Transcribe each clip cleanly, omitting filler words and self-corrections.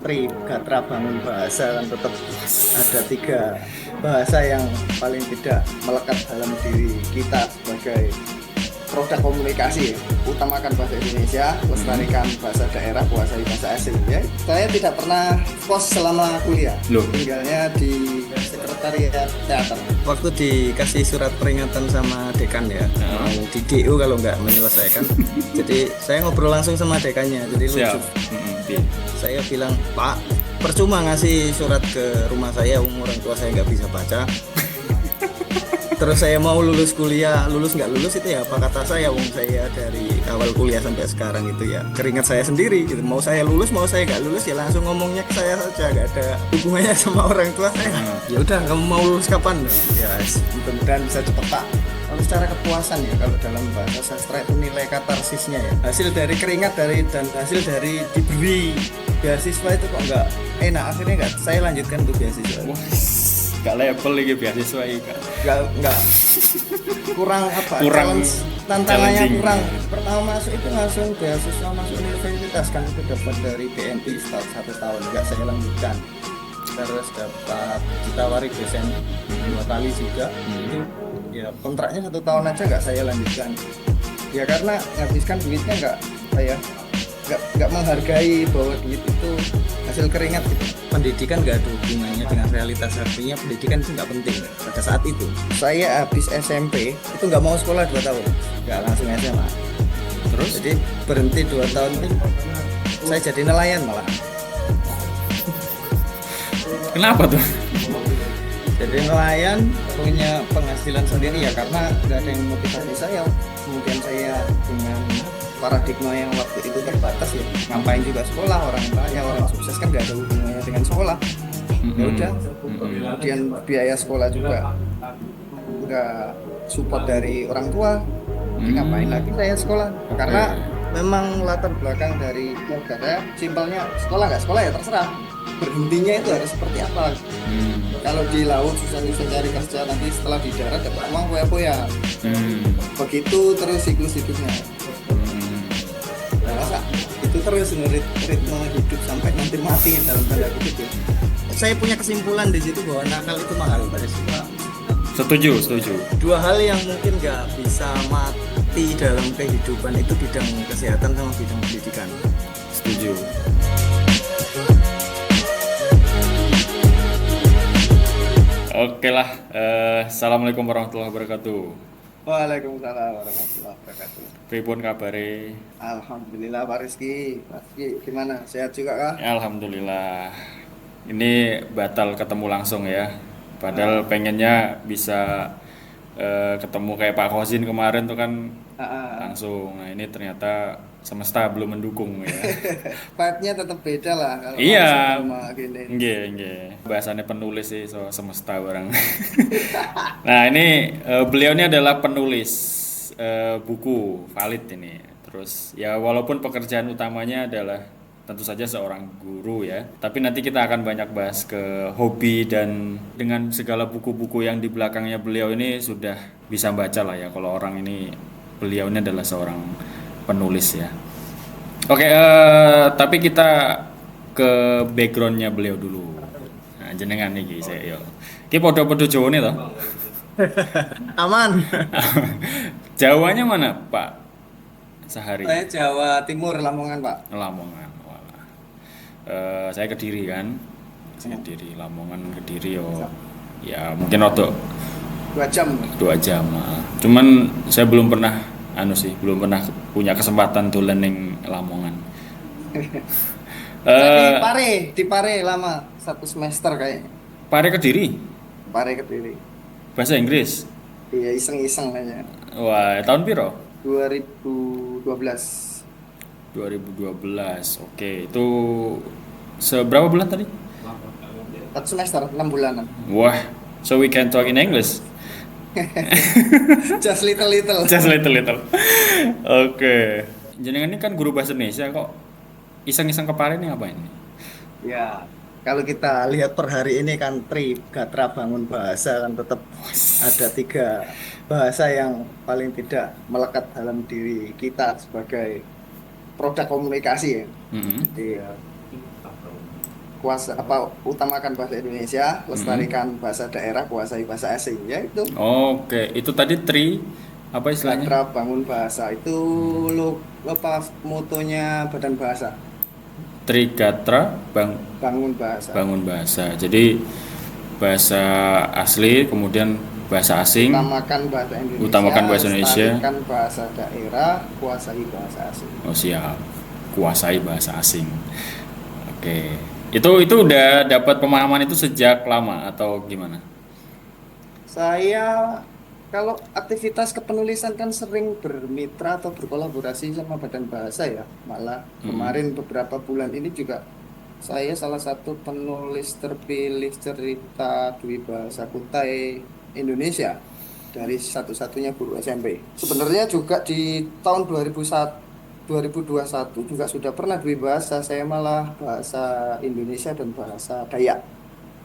Gatra bangun bahasa kan tetap ada tiga bahasa yang paling tidak melekat dalam diri kita sebagai produk komunikasi ya. Utamakan bahasa Indonesia, lestarikan bahasa daerah, kuasai bahasa asing ya. Saya tidak pernah pos selama kuliah. Loh, Tinggalnya di sekretariat teater. Waktu dikasih surat peringatan sama dekan ya, mau di DO kalau nggak menyelesaikan. Jadi saya ngobrol langsung sama dekannya, jadi siap. lucu. Iya. Saya bilang, Pak, percuma ngasih surat ke rumah saya, orang tua saya nggak bisa baca. Terus saya mau lulus kuliah, lulus nggak lulus itu ya apa kata saya, saya dari awal kuliah sampai sekarang itu ya keringat saya sendiri gitu. Mau saya lulus, mau saya nggak lulus ya langsung ngomongnya ke saya saja, nggak ada hubungannya sama orang tua saya. Ya udah, kamu mau lulus kapan? Ya, Mudah-mudahan bisa cepat Pak. Kalau secara kepuasan ya, kalau dalam bahasa sastra itu nilai katarsisnya ya, hasil dari keringat dan hasil dari diberi beasiswa itu kok nggak enak, akhirnya nggak saya lanjutkan tuh beasiswa. Wah, gak level lagi beasiswa ini Kak. Nggak kurang apa, Kurang tantangannya challenging. kurang. Pertama masuk itu langsung beasiswa masuk universitas kan, itu dapat dari BNI start 1 tahun, nggak saya lanjutkan. Terus dapat ditawari dosen 2 kali juga, itu ya kontraknya 1 tahun aja nggak saya lanjutkan ya, karena nghabiskan duitnya nggak menghargai bahwa duit itu hasil keringat gitu. pendidikan nggak ada hubungannya dengan realitas, artinya pendidikan itu nggak penting pada saat itu. Saya habis SMP itu nggak mau sekolah 2 tahun, nggak langsung SMA. Terus? Jadi berhenti 2 tahun itu saya jadi nelayan malah. Kenapa tuh? Jadi nelayan punya penghasilan sendiri ya, karena nggak ada yang motivasi saya. Kemudian saya dengan paradigma yang waktu itu terbatas ya, ngapain juga sekolah, orang kaya orang sukses kan nggak ada hubungannya dengan sekolah. Ya udah, kemudian biaya sekolah juga nggak support dari orang tua, jadi ngapain lagi saya sekolah, karena memang latar belakang dari keluarga saya simpelnya sekolah ya terserah, berhentinya itu harus seperti apa. Kalau di laut susah-susah cari kerja, nanti setelah di darat dapat uang foya-foya, begitu terus siklus hidupnya. Nah, masa itu terus ritme hidup sampai nanti mati dalam tanda kutip ya. Saya punya kesimpulan di situ bahwa nakal itu mahal pada semua. Setuju. Dua hal yang mungkin nggak bisa mati dalam kehidupan itu bidang kesehatan sama bidang pendidikan. Setuju. Oke lah, assalamualaikum warahmatullahi wabarakatuh. Waalaikumsalam warahmatullahi wabarakatuh. Pripun kabare? Alhamdulillah Pak Rizky. Pak Rizky gimana? Sehat juga kah? Alhamdulillah. Ini batal ketemu langsung ya. Padahal pengennya bisa ketemu kayak Pak Khozin kemarin tuh kan langsung. Nah ini ternyata semesta belum mendukung ya. Vibe-nya tetap beda lah kalau Iya. sama gini. Nggih. Bahasannya penulis sih, so semesta barang. Nah, ini beliau ini adalah penulis buku valid ini. Terus ya walaupun pekerjaan utamanya adalah tentu saja seorang guru ya. Tapi nanti kita akan banyak bahas ke hobi, dan dengan segala buku-buku yang di belakangnya beliau ini sudah bisa baca lah ya kalau orang ini, beliau ini adalah seorang penulis ya. Oke, tapi kita ke backgroundnya beliau dulu. Nah, jenengan nih saya yo. Ki podo-podo Jawa nih toh. Aman. Jawanya mana, Pak? Sehari. Saya Jawa Timur, Lamongan Pak. Lamongan. Walah. Saya Kediri kan. Saya Kediri, Lamongan, Kediri yo. Ya, mungkin waktu 2 jam. 2 jam. Nah. Cuman saya belum pernah belum pernah punya kesempatan dolan ning Lamongan. Di Pare lama 1 semester kayaknya. Pare Kediri, Pare Kediri. bahasa Inggris. Iya, iseng-iseng aja. Wah, tahun piro? 2012. 2012. Oke, itu seberapa bulan tadi? 1 semester 6 bulanan. Wah, so we can talk in English. Just little. Just little. Oke. Jenengan ini kan guru bahasa Indonesia, kok iseng-iseng ke Pare ini ngapain? Ya, kalau kita lihat per hari ini kan Gatra bangun bahasa kan tetap ada tiga bahasa yang paling tidak melekat dalam diri kita sebagai produk komunikasi ya. Jadi ya, kuasa apa utamakan bahasa Indonesia, Mm-mm. lestarikan bahasa daerah, kuasai bahasa asing. Ya itu Oke, itu tadi tri apa istilahnya? Gatra bangun bahasa itu lo apa motonya Badan Bahasa, Trigatra bangun bahasa. bangun bahasa. Jadi bahasa asli, kemudian bahasa asing, Utamakan bahasa Indonesia, utamakan bahasa Indonesia. lestarikan bahasa daerah, kuasai bahasa asing. Oh siap, kuasai bahasa asing. Oke, itu udah dapat pemahaman itu sejak lama atau gimana? Saya kalau aktivitas kepenulisan kan sering bermitra atau berkolaborasi sama Badan Bahasa ya. Malah Mm-mm. kemarin beberapa bulan ini juga saya salah satu penulis terpilih cerita Dwi Bahasa Kutai Indonesia dari satu-satunya guru SMP. Sebenarnya juga di tahun 2001 juga sudah pernah Dwi Bahasa, saya malah bahasa Indonesia dan bahasa Dayak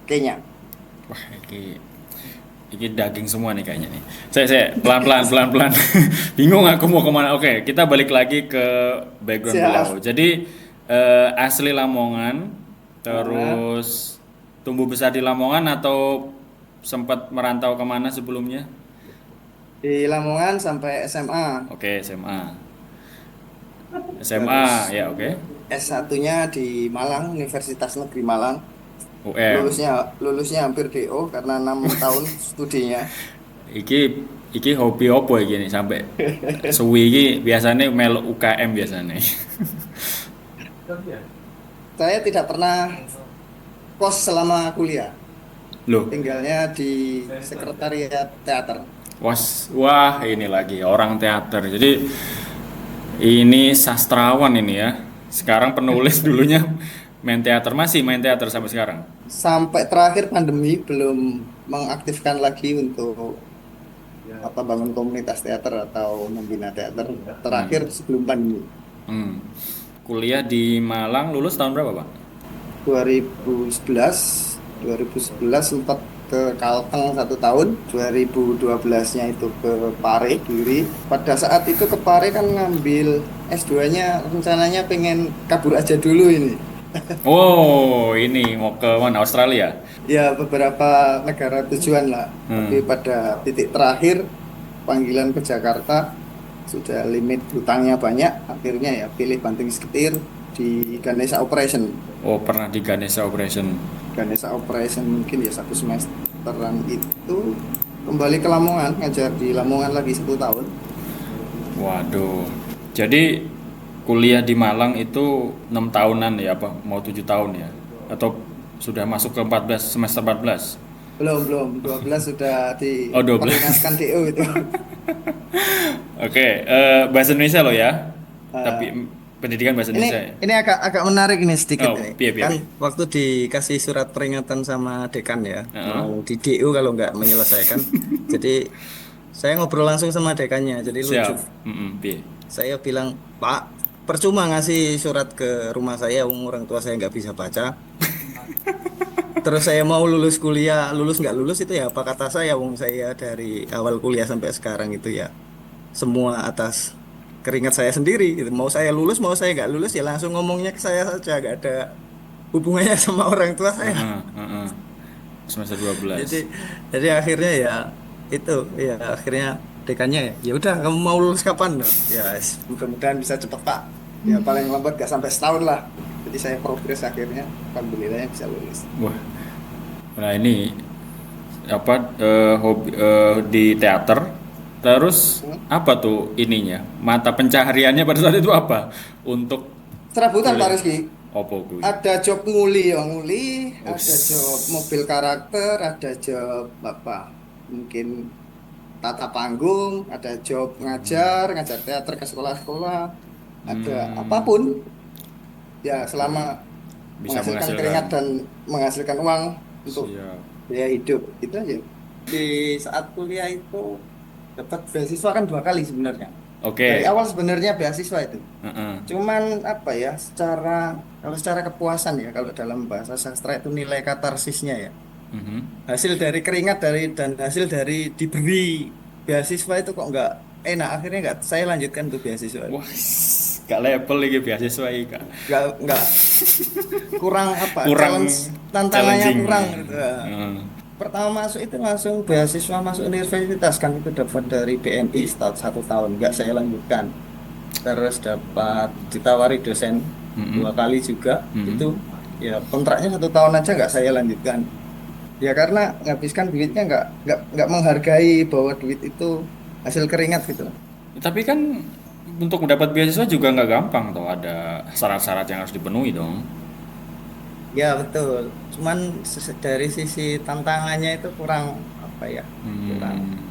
Kenya. Wah, ini daging semua nih kayaknya nih. Saya pelan-pelan pelan-pelan. Bingung aku mau kemana. Oke, kita balik lagi ke background beliau. Siap. Jadi asli Lamongan, Nah, terus tumbuh besar di Lamongan atau sempat merantau kemana sebelumnya? di Lamongan sampai SMA. Oke, SMA. SMA Terus ya oke. S1-nya di Malang, Universitas Negeri Malang. UM. Lulusnya hampir DO karena 6 tahun studinya. Iki iki hobi opo iki nih sampai suwi iki biasanya melu UKM biasanya. Saya tidak pernah kos selama kuliah. Loh, Tinggalnya di sekretariat teater. wah ini lagi orang teater. Jadi ini sastrawan ini ya. Sekarang penulis dulunya main teater, masih main teater sampai sekarang. Sampai terakhir pandemi belum mengaktifkan lagi untuk apa bangun komunitas teater atau membina teater. Terakhir Hmm. sebelum pandemi. Hmm. Kuliah di Malang lulus tahun berapa, Pak? 2011 2011 sempat ke Kalteng 1 tahun, 2012-nya itu ke Pare Duri. Pada saat itu ke Pare kan ngambil S2-nya, rencananya pengen kabur aja dulu ini. Oh, ini mau ke mana? Australia? Ya beberapa negara tujuan lah, tapi Hmm. pada titik terakhir panggilan ke Jakarta sudah limit hutangnya banyak, akhirnya ya pilih banting setir di Ganesha Operation. Oh, pernah di Ganesha Operation. Ganesha Operation mungkin ya 1 semesteran itu kembali ke Lamongan, ngajar di Lamongan lagi 1 tahun. Waduh. Jadi kuliah di Malang itu 6 tahunan ya apa? Mau 7 tahun ya? Atau sudah masuk ke 14 semester 14? Belum, belum, 12 sudah Oh, 12. diperingatkan DO itu. Oke, bahasa Indonesia loh ya. Tapi Eh, pendidikan bahasa ini Indonesia ya. ini agak agak menarik ini sedikit Oh, ya. piye piye Kan piye. Waktu dikasih surat peringatan sama dekan ya, Heeh. mau di DU kalau nggak menyelesaikan. Jadi saya ngobrol langsung sama dekannya, jadi lucu. Siap. Piye. Saya bilang, Pak, percuma ngasih surat ke rumah saya, orang tua saya nggak bisa baca. Terus saya mau lulus kuliah, lulus nggak lulus itu ya apa kata saya, wong saya dari awal kuliah sampai sekarang itu ya semua atas keringat saya sendiri. Gitu. Mau saya lulus, mau saya nggak lulus ya langsung ngomongnya ke saya saja, nggak ada hubungannya sama orang tua saya. Heeh, heeh. Semester 12. Jadi jadi akhirnya ya itu ya akhirnya dekannya ya ya udah kamu mau lulus kapan? Ya mudah-mudahan bisa cepat Pak. Ya paling lambat gak sampai setahun lah. Jadi saya progres akhirnya, alhamdulillahnya bisa lulus. Wah, nah ini apa hobi di teater. Terus Hmm. apa tuh ininya? Mata pencahariannya pada saat itu apa? Untuk Serabutan Pak kuliah. Rizky. Opo kuwi? Ada job nguli ya nguli, ada job Ups. mobil karakter, ada job apa? Mungkin tata panggung, ada job ngajar teater ke sekolah-sekolah, ada Hmm, apapun. Ya selama bisa menghasilkan menghasilkan. keringat dan menghasilkan uang untuk Siap. biaya hidup itu aja. Di saat kuliah itu dapat beasiswa kan 2 kali sebenarnya. Dari Oke. awal sebenarnya beasiswa itu. Heeh. Cuman apa ya, kalau secara kepuasan ya, kalau dalam bahasa sastra itu nilai katarsisnya ya. Mhm. Hasil dari keringat dan hasil dari diberi beasiswa itu kok nggak enak, akhirnya nggak saya lanjutkan tuh beasiswa. Wah, Gak level lagi beasiswa iki, Kak. nggak kurang apa Kurang tantangannya challenging. kurang gitu. Heeh. Pertama masuk itu langsung beasiswa masuk universitas kan, itu dapat dari BNI satu tahun, nggak saya lanjutkan. Terus dapat ditawari dosen Mm-mm. 2 kali juga, Mm-mm. itu ya kontraknya 1 tahun aja nggak saya lanjutkan. Ya karena nghabiskan duitnya nggak menghargai bahwa duit itu hasil keringat gitu. Tapi kan untuk mendapat beasiswa juga nggak gampang toh, ada syarat-syarat yang harus dipenuhi dong. Ya betul. Cuman dari sisi tantangannya itu kurang apa ya? Kurang. Hmm.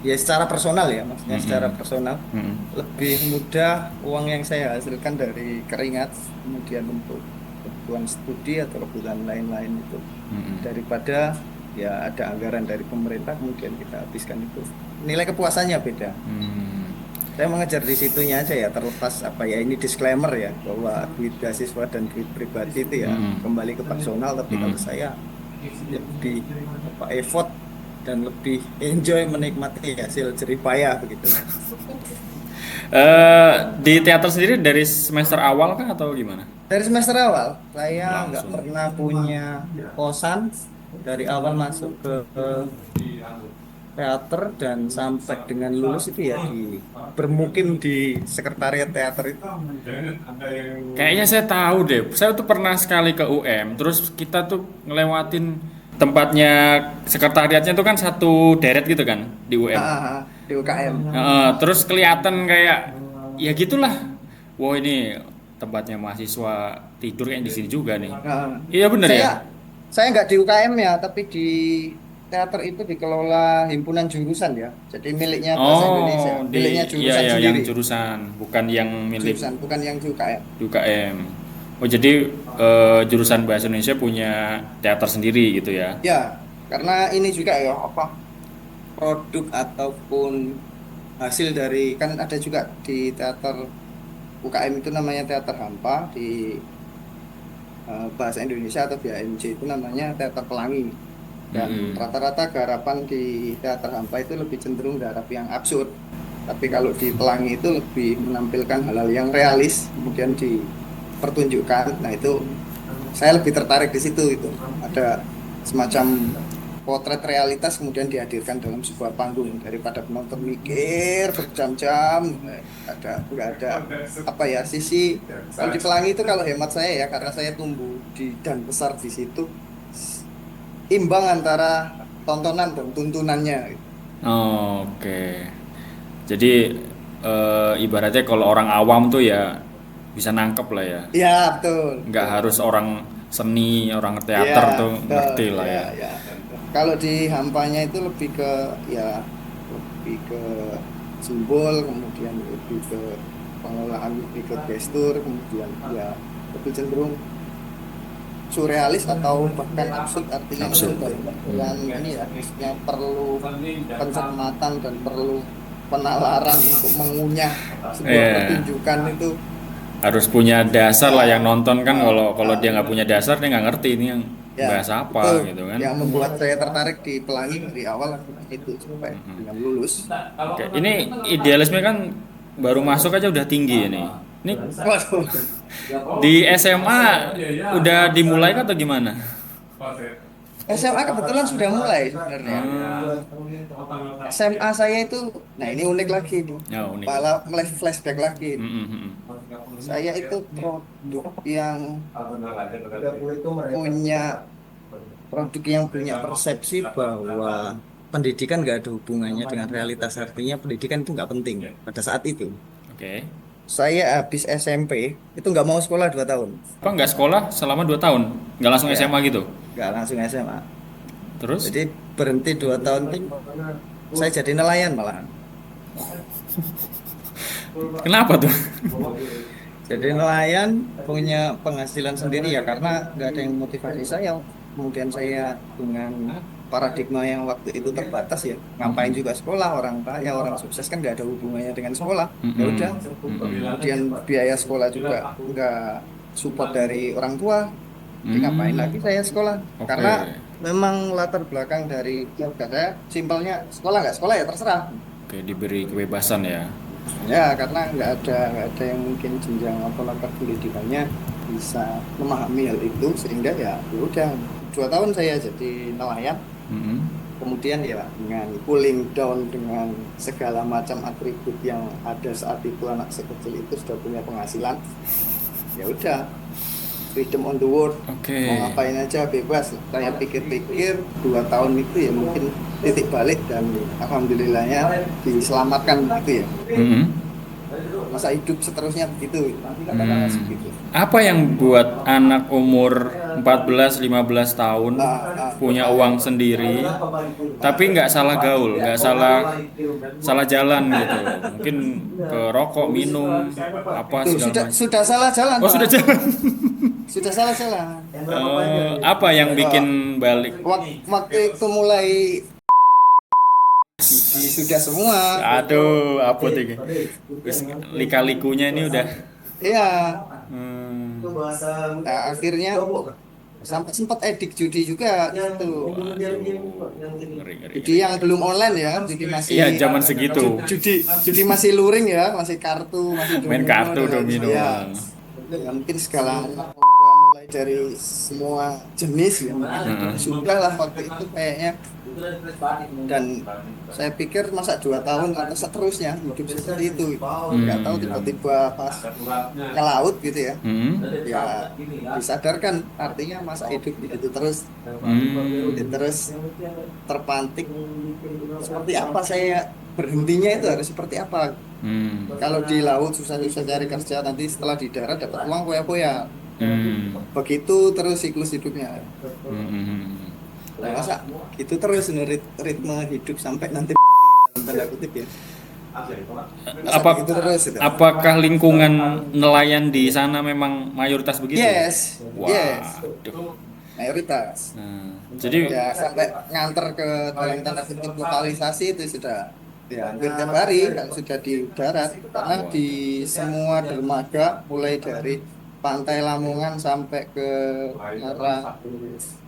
Ya secara personal ya, maksudnya Mm-mm. secara personal Mm-mm. lebih mudah uang yang saya hasilkan dari keringat kemudian untuk kebutuhan studi atau kebutuhan lain-lain itu Mm-mm. daripada ya ada anggaran dari pemerintah kemudian kita habiskan itu. Nilai kepuasannya beda. Hmm. Saya mengejar di situnya aja ya, terlepas apa ya, ini disclaimer ya bahwa duit beasiswa dan duit pribadi itu ya kembali ke personal, tapi kalau saya lebih apa, effort dan lebih enjoy menikmati hasil jerih payah begitu. Di teater sendiri dari semester awal kah atau gimana? Dari semester awal saya nggak Langsung. pernah punya kosan, dari awal masuk ke teater dan sampai dengan lulus itu ya bermukim di sekretariat teater itu. Kayaknya saya tahu deh. Saya tuh pernah sekali ke UM, terus kita tuh ngelewatin tempatnya sekretariatnya tuh kan satu deret gitu kan di UM. Di UKM. Terus kelihatan kayak ya gitulah. Wah ini tempatnya mahasiswa tidur kayak di sini juga nih. Iya bener saya ya. saya nggak di UKM ya, tapi di teater itu dikelola himpunan jurusan ya, jadi miliknya Bahasa Indonesia, Oh, miliknya iya jurusan ya sendiri, yang jurusan, bukan yang milik jurusan bukan yang di UKM. UKM. Oh jadi jurusan Bahasa Indonesia punya teater sendiri gitu ya. Ya, karena ini juga ya apa, produk ataupun hasil dari, kan ada juga di teater UKM itu namanya teater hampa, di Bahasa Indonesia atau BAMJ itu namanya teater pelangi. Dan rata-rata garapan di teater hampa itu lebih cenderung garap yang absurd, tapi kalau di pelangi itu lebih menampilkan hal-hal yang realis kemudian dipertunjukkan. Nah itu saya lebih tertarik di situ, itu ada semacam potret realitas kemudian dihadirkan dalam sebuah panggung, daripada penonton mikir berjam-jam. Nggak ada apa ya, sisi kalau di pelangi itu, kalau hemat saya ya, karena saya tumbuh dan besar di situ, imbang antara tontonan dan tuntunannya. Oke. Jadi ibaratnya kalau orang awam tuh ya bisa nangkep lah ya. Ya betul. Nggak harus orang seni, orang teater Ya, tuh betul. ngerti lah ya. Ya. Kalau di hampanya itu lebih ke ya, lebih ke simbol, kemudian lebih ke pengelolaan, lebih ke gestur, kemudian ya lebih cenderung surrealis atau bahkan absurd. Artinya itu Absurd. yang ini ya, yang perlu pencermatan dan perlu penalaran untuk mengunyah sebuah Iya. pertunjukan itu. Harus punya dasar lah yang nonton kan, kalau dia nggak punya dasar dia nggak ngerti ini yang Ya, bahasa apa betul. gitu kan. Yang membuat saya tertarik di pelangi dari awal itu sampai dengan lulus. Oke, ini idealisme kan baru masuk aja udah tinggi ini. Ini Waduh. di SMA udah dimulai kah atau gimana? SMA kebetulan sudah mulai sebenarnya. SMA saya itu, nah ini unik lagi nih. Ya, unik. Malah mulai flashback lagi. Mm-mm. Saya itu produk yang punya persepsi bahwa pendidikan nggak ada hubungannya dengan realitas. Artinya pendidikan itu nggak penting pada saat itu. Oke. Saya habis SMP itu nggak mau sekolah 2 tahun, Apa nggak sekolah selama 2 tahun? Nggak langsung Ya. SMA gitu? nggak langsung SMA. Terus? Jadi berhenti 2 tahun itu saya jadi nelayan malahan. Kenapa tuh? Jadi nelayan punya penghasilan sendiri ya, karena nggak ada yang motivasi saya. Kemudian saya dengan paradigma yang waktu itu terbatas ya, ngapain juga sekolah, orang kaya, orang sukses kan nggak ada hubungannya dengan sekolah. Ya udah. Kemudian biaya sekolah juga nggak support dari orang tua. Jadi ngapain lagi saya sekolah? Oke. Karena memang latar belakang dari keluarga saya simpelnya, sekolah nggak sekolah ya terserah. Oke, diberi kebebasan ya. Ya, karena nggak ada yang mungkin jenjang atau latar pendidikannya bisa memahami hal itu, sehingga ya udah 2 tahun saya jadi nelayan. Mm-mm. Kemudian ya dengan cooling down dengan segala macam atribut yang ada saat itu, anak sekecil itu sudah punya penghasilan, ya udah freedom on the world, Oke. mau ngapain aja bebas. Saya pikir-pikir 2 tahun itu ya mungkin titik balik, dan alhamdulillahnya diselamatkan gitu ya. Mm-mm. Masa hidup seterusnya begitu, katakanlah segitu. Apa yang buat anak umur 14-15 tahun punya uang sendiri tapi nggak salah gaul, nggak salah jalan gitu? Mungkin ke rokok, minum, apa Tuh, segala macam. sudah salah jalan, Oh, Pak. sudah jalan. Sudah salah jalan. Apa yang bikin balik? Waktu itu mulai sudah semua. Aduh, apa tuh? Wis lika-likunya ini udah. Iya. Hmm, Nah, akhirnya sampai sempat edik judi juga gitu. ngeri. Judi yang belum online ya, judi masih Iya, zaman segitu. judi masih luring ya, masih kartu, masih Main domino kartu, dan domino. ya. Ya, mungkin skala mulai dari semua jenis ya. Sudah lah waktu itu kayaknya. Dan saya pikir masa 2 tahun atau seterusnya hidup seperti itu, nggak tahu tiba-tiba pas ke laut gitu ya, Hmm. ya disadarkan artinya masa hidup itu terus terus terpantik seperti apa, saya berhentinya itu harus seperti apa. Hmm. Kalau di laut susah-susah cari kerja, nanti setelah di darat dapat uang koya-koya, Hmm. begitu terus siklus hidupnya. Hmm. Nah, masa itu terus ritme hidup sampai nanti mati dalam tanda kutip ya. Masa Apa begitu terus itu? apakah lingkungan nelayan di sana memang mayoritas begitu? Yes, yes, Waduh. mayoritas. Nah, jadi Ya sampai nganter ke dalam tanda kutip lokalisasi itu sudah ya hampir tiap hari kan sudah di darat, karena di semua dermaga mulai dari pantai Lamongan sampai ke arah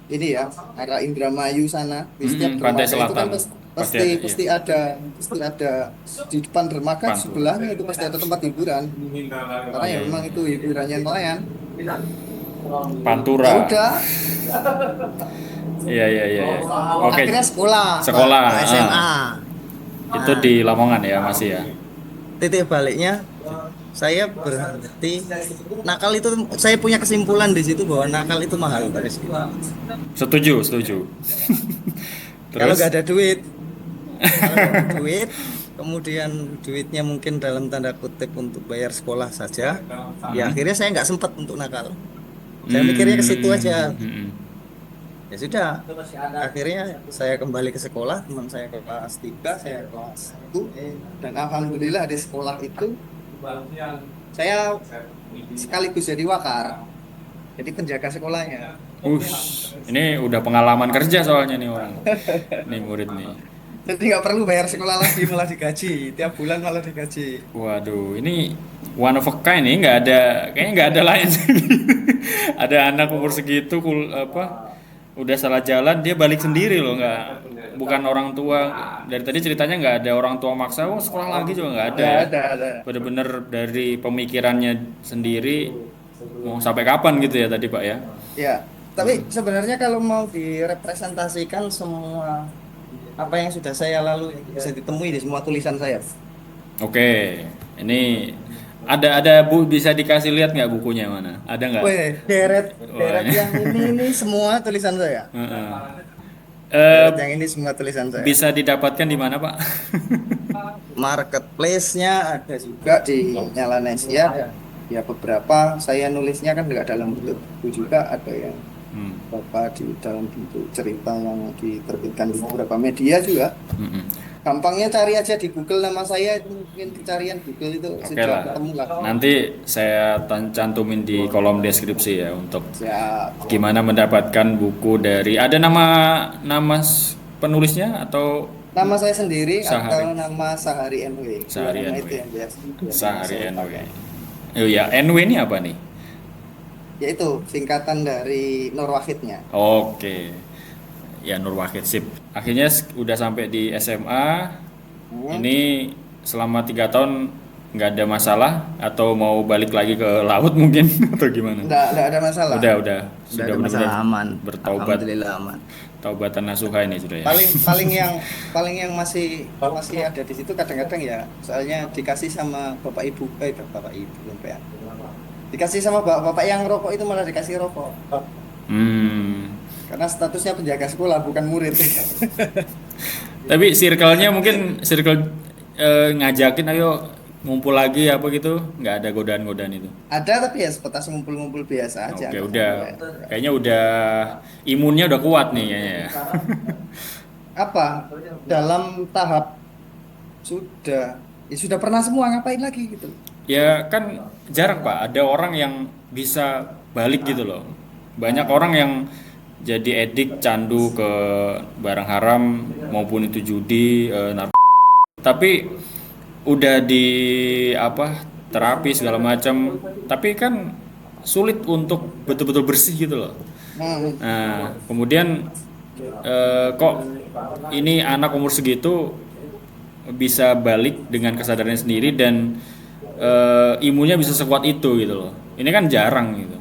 ini ya, arah Indramayu sana, di setiap pantai dermaga itu kan selatan. pasti ada di depan dermaga sebelahnya itu pasti ada tempat hiburan, karena ya memang itu hiburannya nelayan. Pantura. Ya udah, Iya. Oke. akhirnya sekolah SMA. Itu di Lamongan ya, masih ya. Titik baliknya saya berhenti nakal itu. Saya punya kesimpulan di situ bahwa nakal itu mahal, Baris. Setuju. Kalau Terus nggak ada duit, kalau nggak ada duit, kemudian duitnya mungkin dalam tanda kutip untuk bayar sekolah saja, ya akhirnya saya nggak sempat untuk nakal. Saya mikirnya ke situ aja. Ya sudah, akhirnya saya kembali ke sekolah, teman saya kelas 3, saya kelas 1, Dan alhamdulillah di sekolah itu saya sekaligus jadi wakar, jadi penjaga sekolahnya. Ini udah pengalaman kerja soalnya nih orang. Nih murid nih. Jadi nggak perlu bayar sekolah lagi, malah digaji tiap bulan, malah digaji. Waduh, ini one of a kind nih, kayaknya nggak ada lain. Ada anak umur segitu udah salah jalan dia balik sendiri loh, bukan orang tua. Dari tadi ceritanya nggak ada orang tua maksa, sekolah lagi juga nggak ada. Ada. Bener-bener dari pemikirannya sendiri, mau sampai kapan gitu ya tadi Pak ya? Ya, tapi sebenarnya kalau mau direpresentasikan semua apa yang sudah saya lalui bisa ditemui di semua tulisan saya. Oke, ini ada Bu, bisa dikasih lihat nggak bukunya mana? Ada nggak? Weh, deret ini. yang ini semua tulisan saya. Heeh. Deret yang ini semua tulisan saya. Bisa didapatkan di mana Pak? Marketplace-nya ada juga di Nyalanesia. Ya beberapa saya nulisnya kan nggak dalam bentuk buku juga, ada yang beberapa di dalam bentuk cerita yang diterbitkan di beberapa media juga. Gampangnya cari aja di Google nama saya, itu mungkin pencarian Google itu Oke sudah lah. ketemu lah. Nanti saya cantumin di kolom deskripsi ya untuk Ya, gimana mendapatkan buku dari, ada penulisnya atau nama saya sendiri Sahari. atau nama Sahari NW. Sahari Nama NW. itu yang biasa. Sahari Saya NW? pakai. Oh ya, NW ini apa nih? Yaitu singkatan dari Nur Wahidnya. Oke, ya Nur Wahid, sip. Akhirnya udah sampai di SMA. Ini selama 3 tahun nggak ada masalah atau mau balik lagi ke laut mungkin atau gimana? Enggak ada masalah. Udah Nggak sudah ada benar-benar masalah, aman. bertaubat, Alhamdulillah aman. taubatan nasuha ini sudah ya. Paling yang masih ada di situ kadang-kadang ya, soalnya dikasih sama bapak ibu sampai ya. Dikasih sama bapak yang rokok itu, malah dikasih rokok. Hmm. Karena statusnya penjaga sekolah bukan murid. Tapi circle-nya mungkin circle ngajakin ayo ngumpul lagi apa gitu, nggak ada godaan-godaan itu. Ada, tapi ya sebatas ngumpul-ngumpul biasa aja. Oke, udah kayaknya udah imunnya udah kuat nih kayaknya ya. Apa? Dalam tahap sudah pernah semua, ngapain lagi gitu. Ya kan jarang Pak, ada orang yang bisa balik gitu loh. Banyak orang yang jadi edik candu ke barang haram maupun itu judi, tapi udah di apa terapi segala macam, tapi kan sulit untuk betul-betul bersih gitu loh. Hmm. Nah, kemudian kok ini anak umur segitu bisa balik dengan kesadarannya sendiri dan imunnya bisa sekuat itu gitu loh. Ini kan jarang gitu.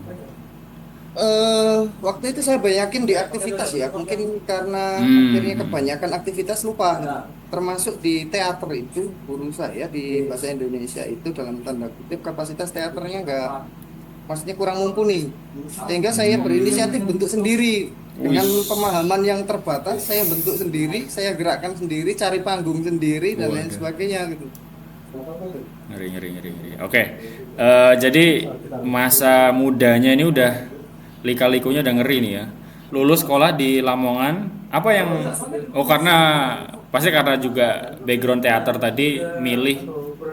Waktu itu saya banyakin di aktivitas ya, mungkin karena Hmm. akhirnya kebanyakan aktivitas lupa. Termasuk di teater itu, guru saya di bahasa Indonesia itu dalam tanda kutip kapasitas teaternya maksudnya kurang mumpuni, sehingga saya berinisiatif bentuk sendiri dengan pemahaman yang terbatas. Saya bentuk sendiri, saya gerakkan sendiri, cari panggung sendiri dan lain Waduh. sebagainya gitu. Ngeri. Oke. Jadi masa mudanya ini udah lika-likunya udah ngeri nih ya. Lulus sekolah di Lamongan, apa yang karena pasti karena juga background teater tadi milih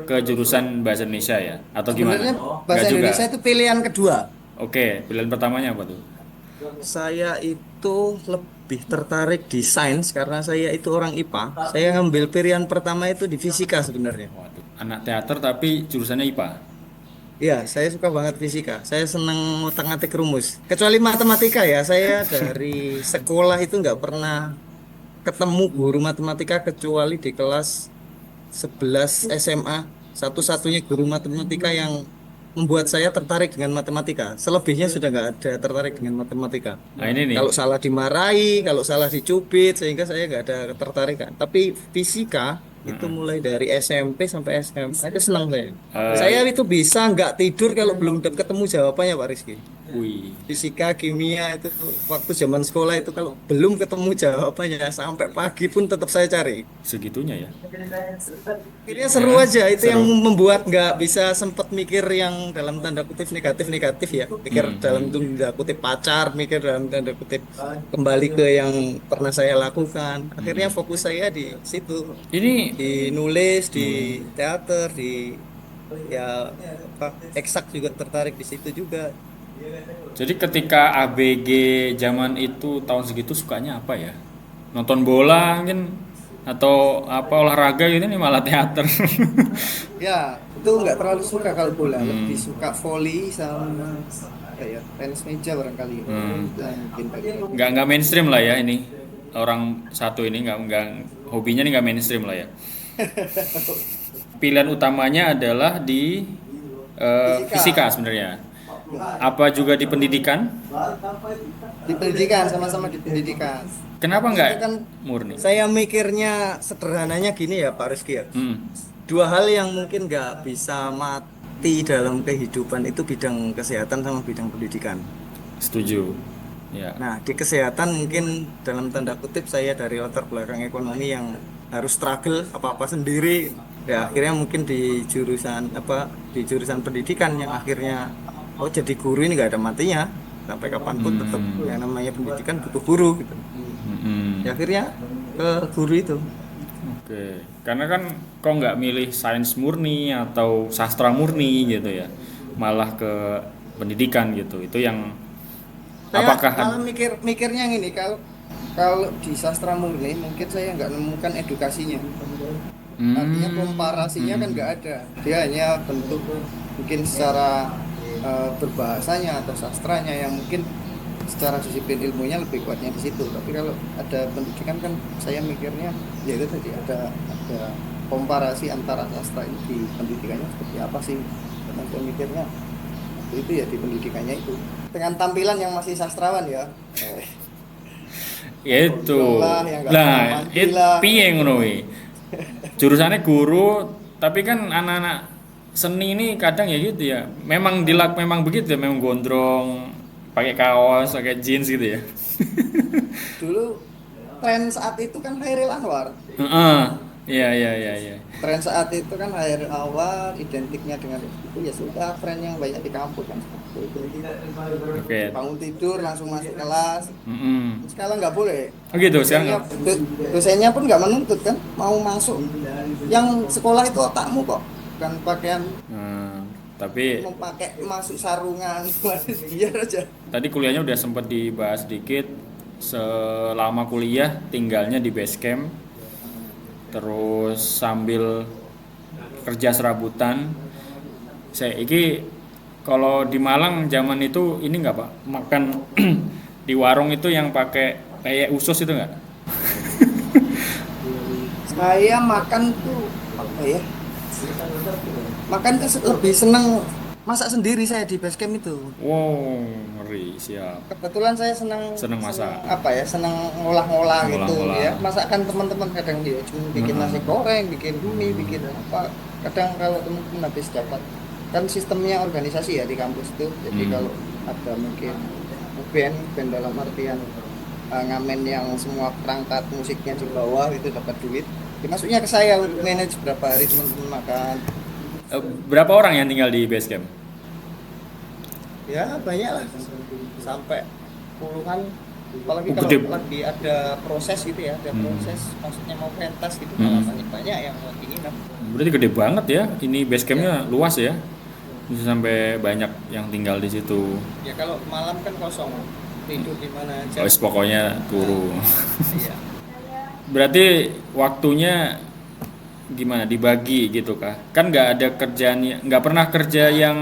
ke jurusan bahasa Indonesia ya atau gimana? Sebenarnya Nggak bahasa juga. Indonesia itu pilihan kedua. Oke, pilihan pertamanya apa tuh? Saya itu lebih tertarik di sains karena saya itu orang IPA. Saya ngambil pilihan pertama itu di fisika sebenarnya. Waduh, anak teater tapi jurusannya IPA. Iya, saya suka banget fisika. Saya senang ngutak-ngatik rumus. Kecuali matematika ya, saya dari sekolah itu nggak pernah ketemu guru matematika kecuali di kelas 11 SMA. Satu-satunya guru matematika yang membuat saya tertarik dengan matematika. Selebihnya sudah nggak ada tertarik dengan matematika. Nah ini nih. Kalau salah dimarahi, kalau salah dicubit, sehingga saya nggak ada ketertarikan. Tapi fisika itu mulai dari SMP sampai SMA itu senang saya. Saya itu bisa nggak tidur kalau belum ketemu jawabannya, Pak Rizky. Wih, Fisika, kimia itu waktu zaman sekolah itu kalau belum ketemu jawabannya sampai pagi pun tetap saya cari. segitunya ya. Akhirnya seru aja, itu yang membuat nggak bisa sempet mikir yang dalam tanda kutip negatif ya, mikir dalam tanda kutip pacar, mikir dalam tanda kutip kembali ke yang pernah saya lakukan. Akhirnya fokus saya di situ, Ini di nulis, di teater, di ya apa, eksak juga tertarik di situ juga. jadi ketika ABG zaman itu tahun segitu sukanya apa ya? Nonton bola mungkin atau apa olahraga gitu nih malah teater. Ya, itu nggak terlalu suka kalau bola, lebih suka volley sama kayak tenis meja barangkali. Nah, mungkin kayak nggak mainstream lah ya ini orang satu ini nggak hobinya nih nggak mainstream lah ya. Pilihan utamanya adalah di fisika sebenarnya. Apa juga di pendidikan? di pendidikan, sama-sama di pendidikan. Kenapa nggak Itu kan murni? Saya mikirnya sederhananya gini ya Pak Rizky ya. Hmm. Dua hal yang mungkin nggak bisa mati dalam kehidupan itu bidang kesehatan sama bidang pendidikan. Setuju. Ya. Nah, di kesehatan mungkin dalam tanda kutip saya dari latar belakang ekonomi yang harus struggle apa-apa sendiri. Ya akhirnya mungkin di jurusan pendidikan yang akhirnya jadi guru ini nggak ada matinya. Sampai kapanpun tetap yang namanya pendidikan butuh guru gitu. Ya akhirnya ke guru itu. Oke, karena kan kok nggak milih sains murni atau sastra murni gitu ya, malah ke pendidikan gitu. Itu yang saya apakah malah mikirnya gini, kalau di sastra murni mungkin saya nggak nemukan edukasinya. Artinya komparasinya kan nggak ada. Dia hanya bentuk mungkin secara berbahasanya atau sastranya yang mungkin secara disiplin ilmunya lebih kuatnya di situ. Tapi kalau ada pendidikan kan saya mikirnya ya itu tadi ada komparasi antara sastra ini di pendidikannya seperti apa sih, dan saya mikirnya itu ya di pendidikannya itu dengan tampilan yang masih sastrawan ya. Ya itu. Lah, yang nggak Lah, paham gila. piye ngono wi. Jurusannya guru, tapi kan anak-anak seni ini kadang ya gitu ya. Memang begitu ya, memang gondrong, pakai kaos, pakai jeans gitu ya. Dulu tren saat itu kan Hairil Anwar. Heeh. Iya. Tren saat itu kan Hairil Anwar identiknya dengan itu ya sudah tren yang banyak di kampus kan seperti itu. Oke. Bangun tidur langsung masuk kelas. Mm-mm. Sekarang nggak boleh. Oh gitu, sekarang Dosennya pun nggak menuntut kan, mau masuk. Yang sekolah itu otakmu kok, bukan pakaian tapi mau pakai masuk sarungan biar aja. tadi kuliahnya udah sempat dibahas sedikit. Selama kuliah tinggalnya di base camp, terus sambil kerja serabutan. Saya iki kalau di Malang zaman itu ini nggak Pak, makan di warung itu yang pakai kayak usus itu nggak? Saya makan tuh apa ya? Makan tuh lebih seneng masak sendiri saya di base camp itu. Wow, ngeri, siap. Kebetulan saya seneng Masak. apa ya, seneng ngolah-ngolah gitu Ngolah-ngolah. ya. Masakan teman-teman kadang dia cuma bikin nasi goreng, bikin mie, bikin apa. Kadang kalau teman-teman habis dapat kan sistemnya organisasi ya di kampus itu. Jadi kalau ada mungkin band dalam artian ngamen yang semua perangkat musiknya di bawah itu dapat duit. Masuknya ke saya untuk manage berapa hari teman-teman makan. Berapa orang yang tinggal di base camp? Ya banyak lah, sampai puluhan. Apalagi Oh, kalau gede. lagi ada proses gitu ya, ada proses maksudnya mau pentas gitu, malah banyak yang lagi nginep. Berarti gede banget ya. Ini base campnya luas ya. Bisa sampai banyak yang tinggal di situ. Ya kalau malam kan kosong, tidur di mana aja. Wes pokoknya turu. Iya. Berarti waktunya gimana, dibagi gitu kah? Kan nggak ada kerjaan, nggak pernah kerja yang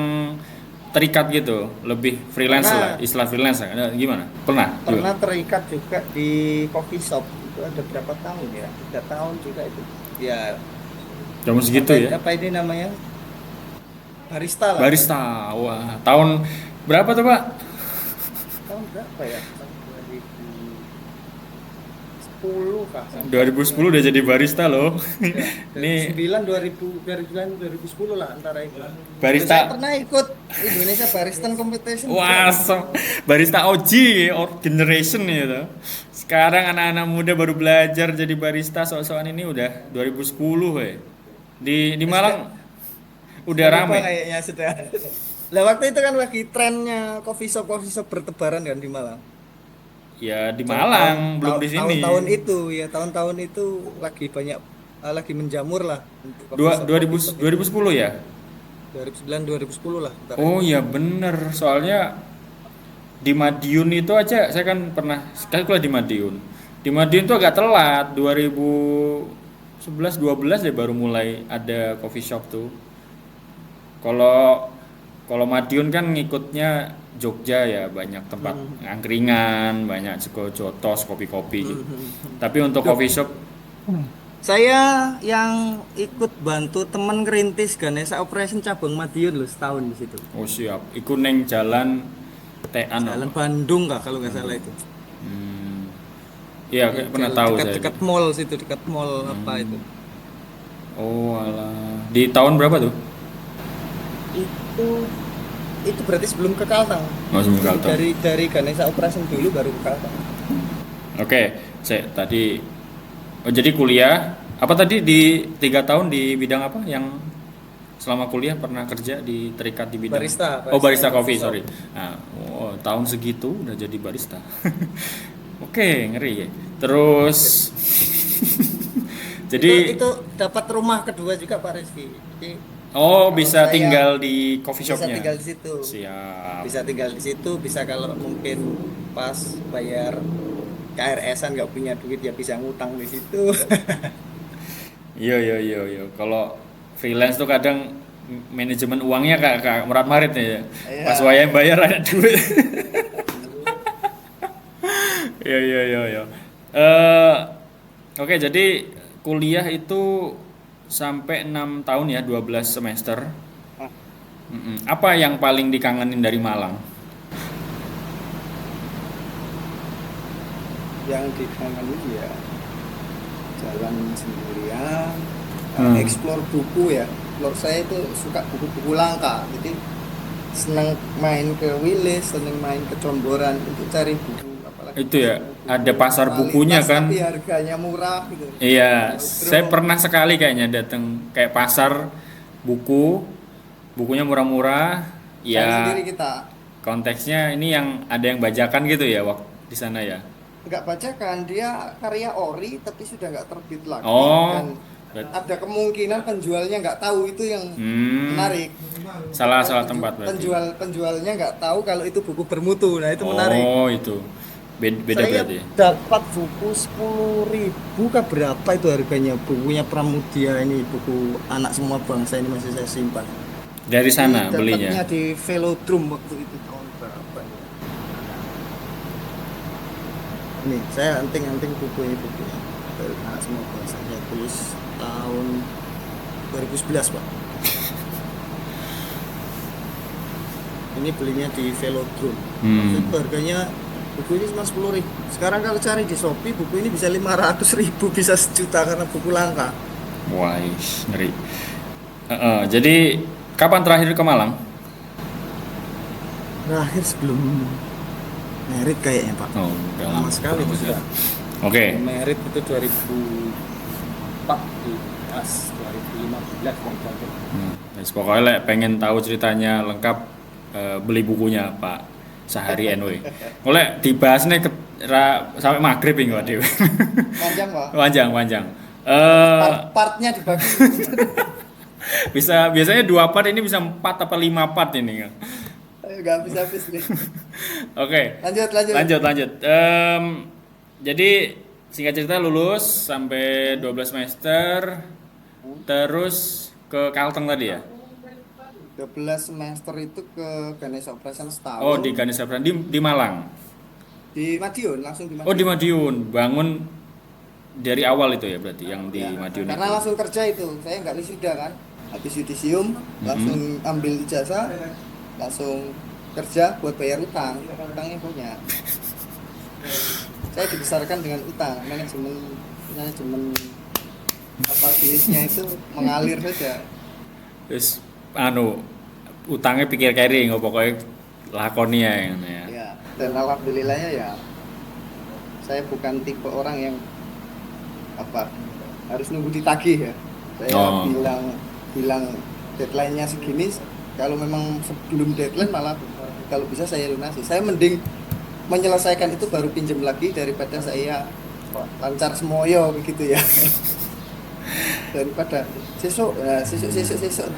terikat gitu, lebih freelance Pernah. lah, istilah freelance lah. Gimana? Pernah? Pernah terikat juga di coffee shop itu ada berapa tahun ya? 3 tahun juga itu. Ya. Jam segitu apa, ya? Apa ini namanya? Barista lah. Barista. Wah, tahun berapa tuh Pak? Tahun berapa ya? 2010 kah? 2010 udah jadi barista loh. Ini 2009 2010 lah antara itu. Barista. Saya pernah ikut Indonesia Barista Competition. Wah, barista OG generation gitu. Sekarang anak-anak muda baru belajar jadi barista, sok-sokan ini udah 2010 we. Di Malang udah Lupa rame. kayaknya sudah. Lah waktu itu kan lagi trennya coffee shop bertebaran kan di Malang. Ya di Malang, belum di sini. Tahun-tahun itu ya, tahun-tahun itu lagi banyak lagi menjamur lah untuk coffee shop. 2010 ya? 2009 2010 lah. Ntar. Oh iya bener, soalnya di Madiun itu aja saya kan pernah sekali kuliah di Madiun. Di Madiun tuh agak telat, 2011 12 ya baru mulai ada coffee shop tuh. Kalau Madiun kan ngikutnya Jogja ya, banyak tempat angkringan, banyak jotos, kopi-kopi gitu. Tapi untuk coffee shop Saya yang ikut bantu teman ngerintis Ganesha Operation cabang Madiun loh, setahun di situ. oh siap, iku neng jalan Tean. Jalan Bandung kah kalau nggak salah itu. Iya, kayak pernah tahu saya. Dekat mall situ, dekat mall apa itu. Oh alah. Di tahun berapa tuh? Itu berarti sebelum ke Kalteng. Oh, sebelum Kalteng. Dari Ganesha Operation dulu baru ke Kalteng. Oke, saya tadi jadi kuliah apa tadi di 3 tahun di bidang apa yang selama kuliah pernah kerja terikat di bidang Barista, oh barista coffee coffee, sorry. Nah, tahun segitu udah jadi barista. Oke, ngeri ya. Terus jadi itu dapat rumah kedua juga Pak Rizky. Jadi, bisa saya tinggal di coffee bisa shopnya. tinggal di situ. Siap. Bisa tinggal di situ, bisa kalau mungkin pas bayar KRS-an nggak punya duit ya bisa ngutang di situ. Iya. Kalau freelance tuh kadang manajemen uangnya kak merat-marit ya. Iya. Pas wayang bayar ada duit. Iya. Oke, jadi kuliah itu sampai 6 tahun ya, 12 semester. Ah, Apa yang paling dikangenin dari Malang? yang dikangenin ya jalan sendirian, Hmm. explore buku ya. Explore, saya itu suka buku-buku langka, jadi senang main ke Wilis, senang main ke Comboran untuk cari buku, apalagi Itu ya, buku ada pasar bukunya kualitas kan? tapi harganya murah gitu. Iya, saya Bro, pernah sekali kayaknya datang kayak pasar buku, bukunya murah-murah. cari Ya, sendiri kita. konteksnya ini yang ada yang bajakan gitu ya waktu di sana ya. Nggak bacakan, dia karya ori tapi sudah nggak terbit lagi, Oh, dan berat- ada kemungkinan penjualnya nggak tahu, itu yang menarik. salah tempat berarti. Penjualnya nggak tahu kalau itu buku bermutu, nah itu menarik. Oh, itu beda Saya berarti. dapat buku 10.000 kah berapa itu harganya, bukunya Pramudia ini, buku anak semua bangsa ini masih saya simpan. Dari sana Dapatnya belinya. di Velodrome waktu itu tahun berapa ya? Nih, saya anting-anting bukunya dari anak semua bangsa, saya tulis tahun 2011 Pak. Ini belinya di Velodrome. Waktu itu harganya buku ini cuma 10.000. Sekarang kalau cari di Shopee buku ini bisa 500.000, bisa 1 juta karena buku langka. Wah, ngeri. Jadi kapan terakhir ke Malang? Terakhir sebelum merit kayaknya Pak. Oh, udah Lama sekali itu sudah. Oke. Merit itu 2014, 2015 kalau terakhir. Yes, pokoknya lek pengen tahu ceritanya lengkap, beli bukunya Pak Sahari NW. Oleh dibahas nih sampai maghrib ini Pak Dewi. Panjang Pak. Panjang. Partnya dibagi. Biasanya 2 part, ini bisa 4 atau 5 part ini. Nggak habis-habis nih. Oke. Lanjut. Jadi singkat cerita lulus sampai 12 semester, terus ke Kalteng tadi ya? 12 semester itu ke Ganesha Operation setahun. Oh, di Ganesha Brand di Malang. Di Madiun, langsung di Madiun. Oh, di Madiun. Bangun dari awal itu ya berarti yang di Ya, Madiun karena itu. langsung kerja itu, saya nggak wisuda kan. Habis yudisium, langsung ambil ijazah, langsung kerja buat bayar utang. Utangnya punya. Saya dibesarkan dengan utang, manajemen apa bisnisnya itu mengalir saja. Terus utangnya pikir carry nggak pokoknya lakoni ya yang ya. Ya, dan alhamdulillahnya ya saya bukan tipe orang yang harus nunggu ditagih ya. Saya bilang deadline-nya segini, kalau memang sebelum deadline malah kalau bisa saya lunasi. Saya mending menyelesaikan itu baru pinjam lagi daripada saya lancar semoyo begitu ya. Daripada sesuk enggak sesuk.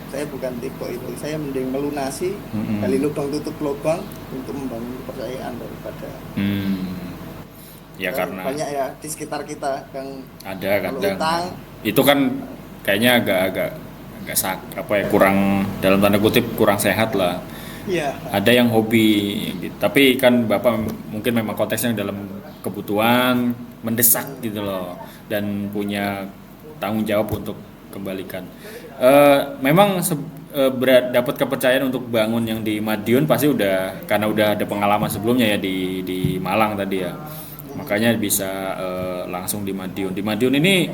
Saya bukan tipe itu. Saya mending melunasi kali lubang tutup lubang untuk membangun kepercayaan daripada Ya karena banyak ya di sekitar kita yang ada kalau kadang utang. itu kan kayaknya agak kurang, dalam tanda kutip kurang sehat lah. Iya. Ada yang hobi gitu. Tapi kan Bapak mungkin memang konteksnya dalam kebutuhan mendesak gitu loh, dan punya tanggung jawab untuk kembalikan. Memang dapat kepercayaan untuk bangun yang di Madiun pasti karena udah ada pengalaman sebelumnya ya di Malang tadi ya. Makanya bisa langsung di Madiun. Di Madiun ini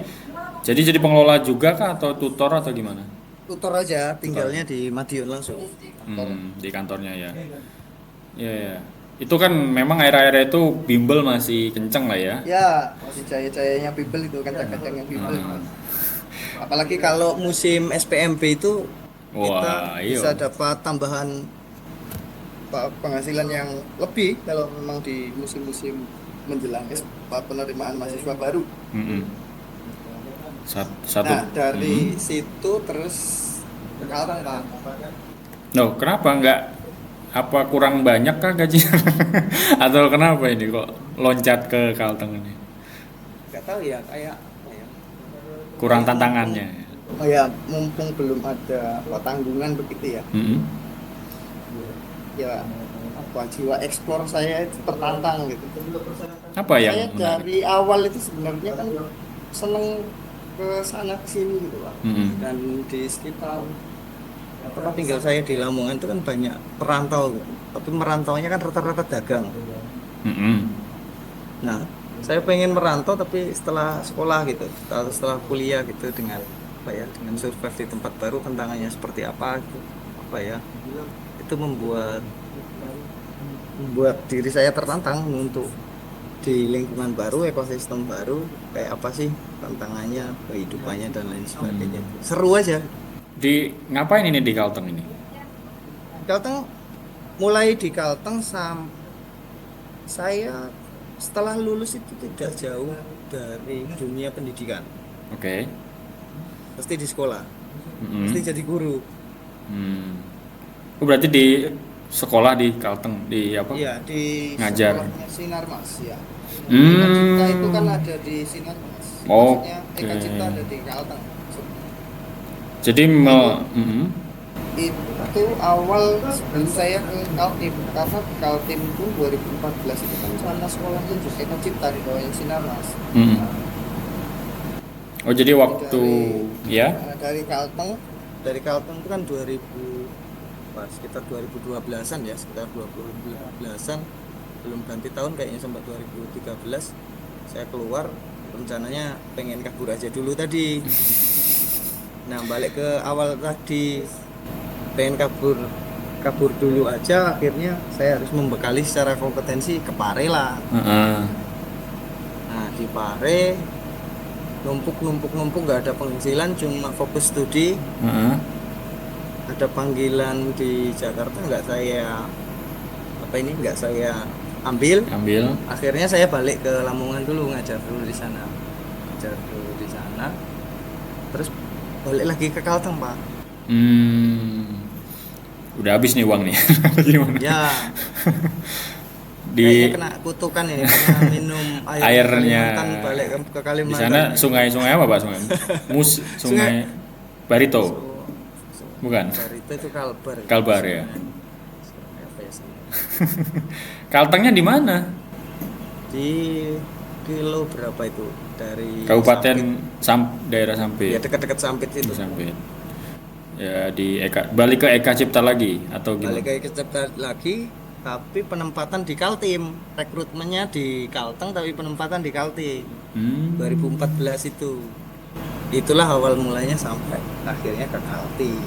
jadi pengelola juga kah atau tutor atau gimana? Tutor aja, tinggalnya di Madiun langsung. Di kantornya ya. Ya. Itu kan memang air-airnya itu bimbel masih kenceng lah ya. Ya, masih jaya-jayanya Bibel itu, kancang-kancangnya Bibel. Apalagi kalau musim SPMB itu kita bisa dapat tambahan penghasilan yang lebih kalau memang di musim-musim menjelang penerimaan mahasiswa baru. Nah, dari situ terus ke Kalteng Pak. No, kenapa enggak? Apa kurang banyak kah gajinya? Atau kenapa ini kok loncat ke Kalteng ini? Enggak tahu ya, kayak kurang tantangannya. Oh ya, mumpung belum ada tanggungan begitu ya. Ya, jiwa eksplor saya itu tertantang gitu. Apa yang saya dari awal itu sebenarnya kan seneng ke sana ke sini gitu Pak. Mm-mm. Dan di sekitar tempat tinggal saya di Lamongan itu kan banyak perantau gitu. Tapi merantaunya kan rata-rata dagang. Mm-mm. Nah, saya pengen merantau tapi setelah sekolah gitu, setelah kuliah gitu dengan apa ya, dengan survive di tempat baru tantangannya seperti apa gitu, apa ya, itu membuat diri saya tertantang untuk di lingkungan baru, ekosistem baru, kayak apa sih tantangannya, kehidupannya dan lain sebagainya. Seru aja. Di ngapain ini di Kalteng ini? Kalteng, mulai di Kalteng saya setelah lulus itu tidak jauh dari dunia pendidikan. Oke. Pasti di sekolah, Mm-mm. pasti jadi guru. Oh, berarti di sekolah di Kalteng di apa? Iya, di Ngajar. sekolahnya Sinar Mas ya. Hmm. Eka Cipta itu kan ada di Sinar Mas. Maksudnya Eka Oke. Cipta ada di Kalteng. Jadi mm-mm. Itu awal sebelum saya ke Kaltim, karena Kaltim itu 2014 itu kan sana sekolahnya juga Eka Cipta di bawahnya Sinar Mas. Mm-mm. Oh, jadi waktu ya? Dari Kalteng itu kan 2000, sekitar 2012-an ya, sekitar 2012-an, belum ganti tahun kayaknya sampai 2013 saya keluar, rencananya pengen kabur aja dulu tadi. Nah, balik ke awal tadi, pengen kabur dulu aja, akhirnya saya harus membekali secara kompetensi ke Pare lah. Heeh. Nah, di Pare numpuk nggak ada penghasilan, cuma fokus studi. Heeh. Ada panggilan di Jakarta nggak saya ambil. Akhirnya saya balik ke Lamongan dulu, ngajar dulu di sana, terus balik lagi ke Kalteng Pak. Udah habis nih uang nih. Gimana? Ya, Di kayaknya kena kutukan ini karena minum air airnya Kalimantan, balik ke di Kalimantan. sana sungai apa Pak? Sungai Barito. Bukan. Itu Kalbar. Kalbar ya. Apa ya, sih? Kaltengnya di mana? Di kilo berapa itu dari Kabupaten Sampit. daerah Ya, Sampit. dekat-dekat Sampit itu. Sampit. Ya balik ke Eka Cipta lagi atau gimana? Balik ke Cipta lagi, tapi penempatan di Kaltim, rekrutmennya di Kalteng tapi penempatan di Kaltim. 2014 itu, itulah awal mulanya sampai akhirnya ke Kaltim.